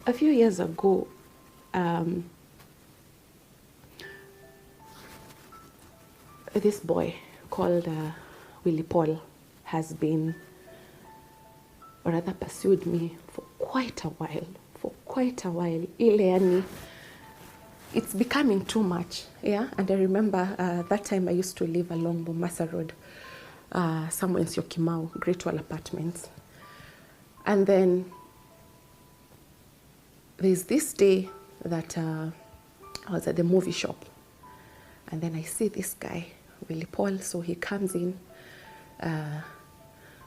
a few years ago, this boy called Willy Paul has been, or rather pursued me for quite a while. Ile yani, it's becoming too much, yeah? And I remember that time I used to live along Mombasa Road, somewhere in Syokimau, Great Wall Apartments. And then there's this day that I was at the movie shop, and then I see this guy, Willy Paul. So he comes in,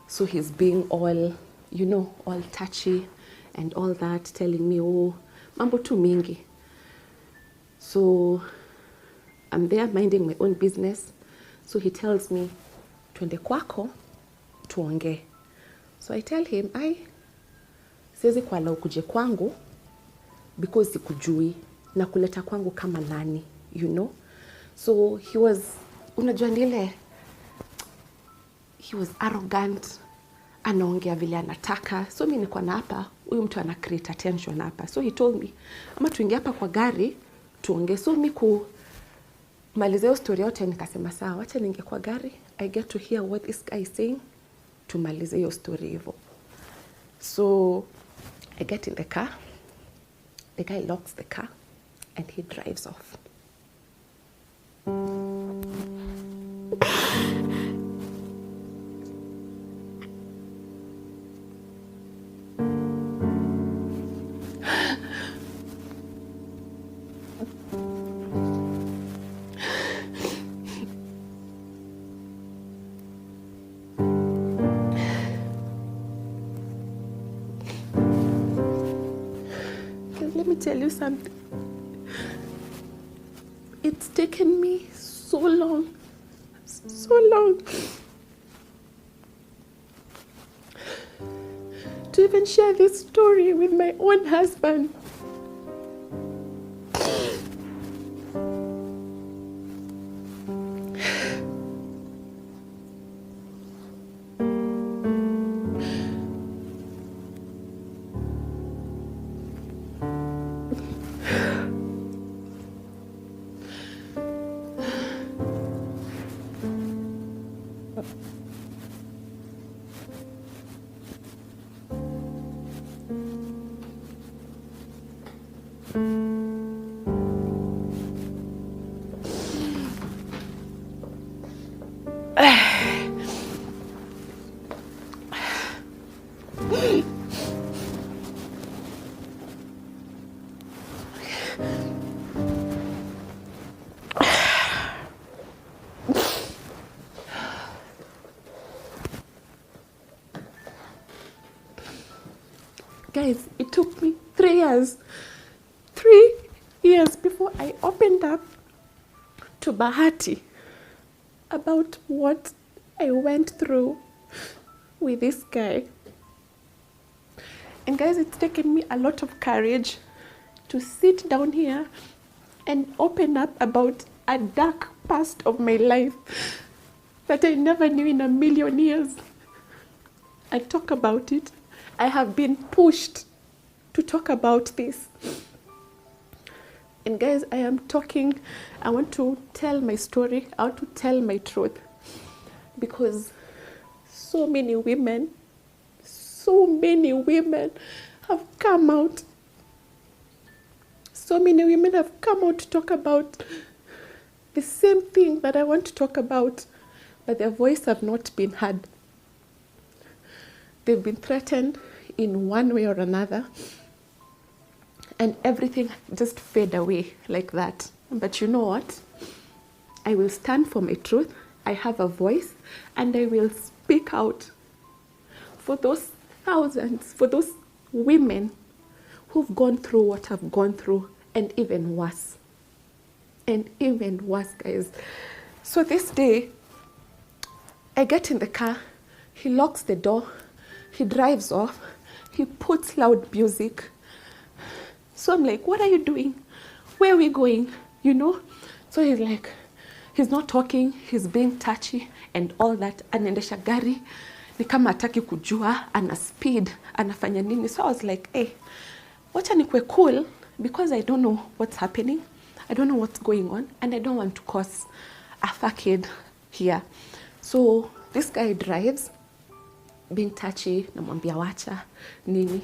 so he's being all, you know, all touchy and all that, telling me, oh, mambo tu mingi. So I'm there minding my own business. So he tells me, twende kwako, tuonge. So I tell him, siwezi kuala ukuje kwangu because sikujui na kuleta kwangu kama nani, you know. So he was, unajua ndile, he was arrogant, anaongea vile anataka. So mimi niko na hapa, huyu mtu ana create attention hapa. So he told me, ama tuingie hapa kwa gari, tuongee. So mimi kumaliza hiyo story yote nikasema sawa, acha niingie kwa gari, I get to hear what this guy is saying, tumalize hiyo story hivyo. So I get in the car, the guy locks the car, and he drives off. Let me tell you something. It's taken me so long to even share this story with my own husband. Guys, it took me 3 years. 3 years before I opened up to Bahati about what I went through with this guy. And guys, it's taken me a lot of courage to sit down here and open up about a dark past of my life that I never knew in a million years. I talk about it. I have been pushed to talk about this. And guys, I want to tell my story. I want to tell my truth. Because so many women have come out. So many women have come out to talk about the same thing that I want to talk about, but their voice have not been heard. They've been threatened in one way or another, and everything just fade away like that. But you know what? I will stand for my truth. I have a voice, and I will speak out for those thousands, for those women who've gone through what I've gone through, and even worse. And even worse, guys. So this day, I get in the car, he locks the door, he drives off, he puts loud music. So I'm like, what are you doing? Where are we going? You know? So he's like, he's not talking, he's being touchy and all that. Anaendesha gari, ni kama hataki kujua, ana speed, anafanya nini. So I was like, hey, wacha nikwe cool because I don't know what's happening. I don't know what's going on and I don't want to cause a fuckhead here. So this guy drives, being touchy, namwambia wacha, nini.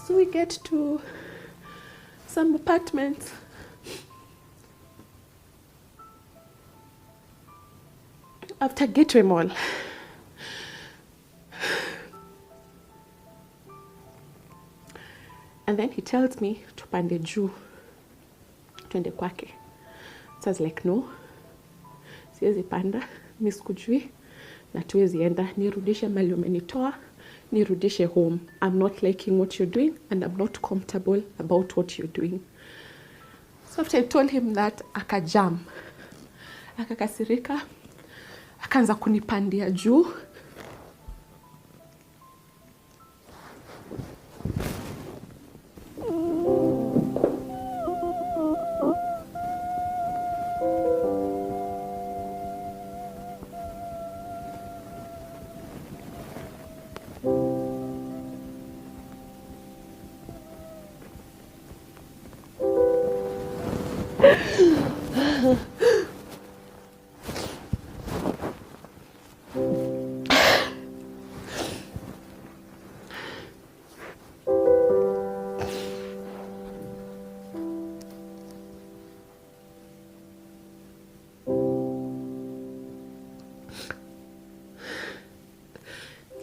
So we get to some apartments. After Gateway Mall. And then he tells me tupande juu, twende kwake. So I was like, no, siwezi panda, mimi sikujui, na tuwezi enda, nirudishe mali umenitoa, nirudishe home. I'm not liking what you're doing and I'm not comfortable about what you're doing. So after I told him that, akajam, akakasirika, akaanza kunipandia juu.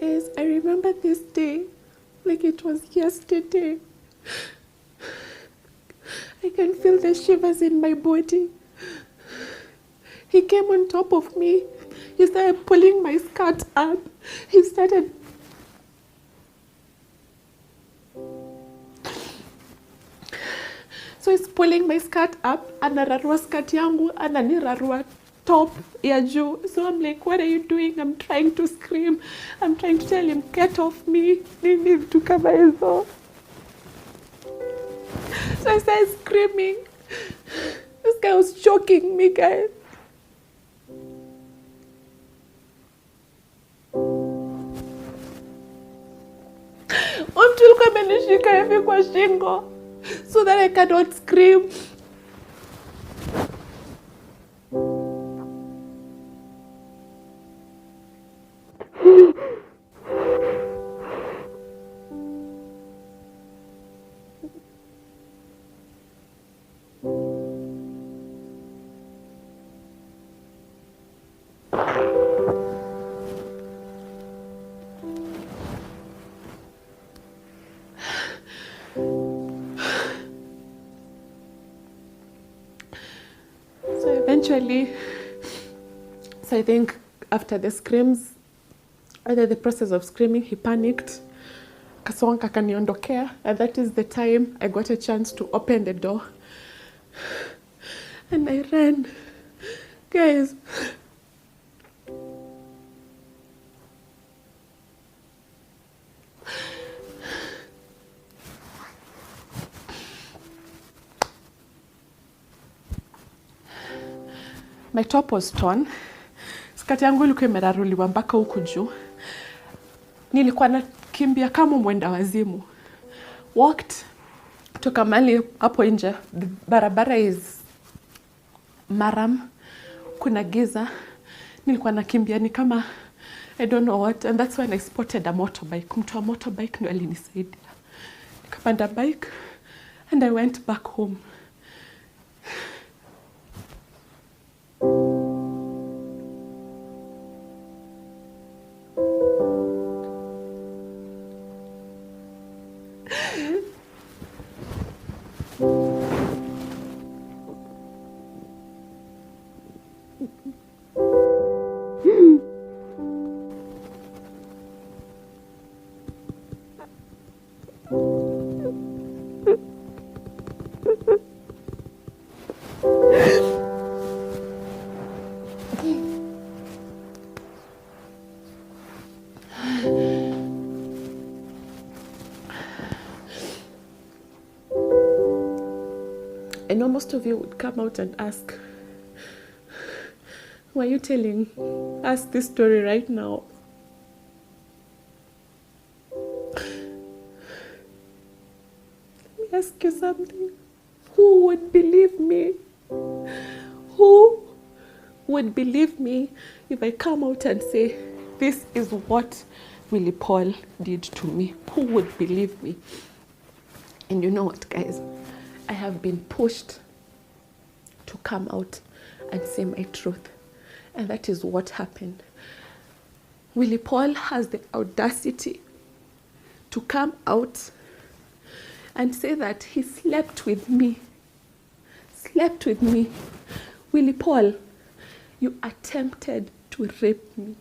Guys, I remember this day like it was yesterday. I can feel the shivers in my body. He came on top of me. He started pulling my skirt up. He started... So he's pulling my skirt up, anararua skirt yangu, ananirarua top ya juu. So I'm like, what are you doing? I'm trying to scream. I'm trying to tell him, get off me. Nini vitu kama hizo. So I started screaming. This guy was choking me, guys. Mtu alikuwa amenishika hivi kwa shingo so that I cannot scream. Eventually, so I think after the screams, after the process of screaming, he panicked. Kasonga kaniondokea, and that is the time I got a chance to open the door. And I ran. Guys, my top was torn. Skati yangu ilikuwa imeraruliwa mpaka huku juu. Nilikuwa nakimbia kama mwenda wazimu. Walked toka mali hapo nje. The barabara is maram. Kuna giza. Nilikuwa nakimbia ni kama I don't know what, and that's when I spotted a motorbike. Mtu wa motorbike ndio alinisaidia. Nikapanda bike and I went back home. most of you would come out and ask, why are you telling us this story right now? Let me ask you something. Who would believe me? Who would believe me if I come out and say, this is what Willy Paul did to me? Who would believe me? And you know what, guys? I have been pushed to come out and say my truth. And that is what happened. Willy Paul has the audacity to come out and say that he slept with me. Slept with me. Willy Paul, you attempted to rape me.